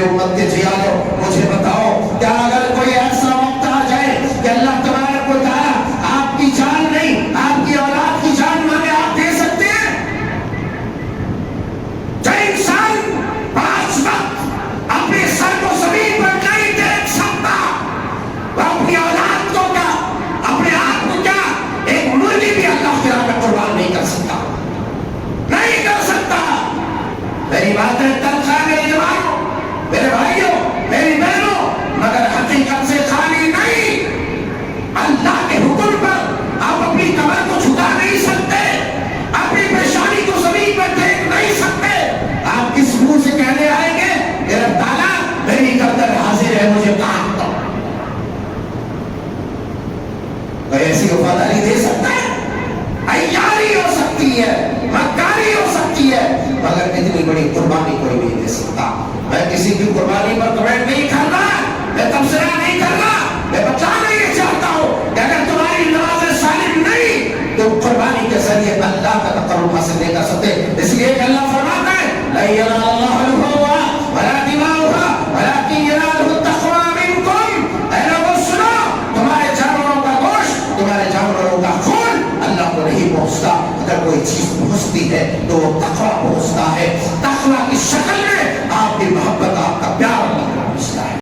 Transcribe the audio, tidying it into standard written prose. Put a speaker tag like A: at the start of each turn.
A: امت کے جیالو مجھے بتاؤ کیا اگر کوئی ایسا وقت آ جائے کہ اللہ تبارک و تعالیٰ آپ کی جان نہیں آپ کی اولاد کی جان مانگے آپ دے سکتے ہیں؟ جو انسان 5 وقت اپنے سر کو زمین پر نہیں دیکھ سکتا وہ اپنی اولاد کو کیا اپنے آپ کو کیا ایک مرغی بھی اللہ کی راہ میں قربان نہیں کر سکتا، نہیں کر سکتا۔ میری باتیں تلخ ہے میرے جوانوں، میرے بھائیوں، میری بہنوں، مگر حقیقت سے خالی نہیں۔ اللہ کے حکم پر آپ اپنی کمر کو جھکا نہیں سکتے، اپنی پیشانی کو زمین پر دیکھ نہیں سکتے۔ آپ کس منہ سے کہنے آئیں گے کہ رب تعالیٰ میری گردن حاضر ہے مجھے کاٹ دو؟ کوئی ایسی وفاداری دے سکتا ہے؟ عیاری ہو سکتی ہے، مکاری ہو سکتی ہے، مگر اتنی بڑی قربانی کوئی نہیں دے سکتا۔ میں کسی کی قربانی پر کمنٹ نہیں کر رہا، میں تبصرہ نہیں کر رہا، میں بتانا یہ چاہتا ہوں کہ اگر تمہاری نماز صالح نہیں تو قربانی کے ذریعے اللہ کا تقرب حاصل نہیں کر سکتے۔ اس لیے کہ اللہ فرماتا ہے لَن يَنَالَ اللَّهَ لُحُومُهَا وَلَا دِمَاؤُهَا وَلَٰكِن يَنَالُهُ التَّقْوَىٰ مِنكُمْ۔ اے لوگوں سنو، تمہارے جانوروں کا گوشت، تمہارے جانوروں کا خون اللہ کو نہیں پہنچتا، اگر کوئی چیز پہنچتی ہے تو وہ تقویٰ پہنچتا ہے۔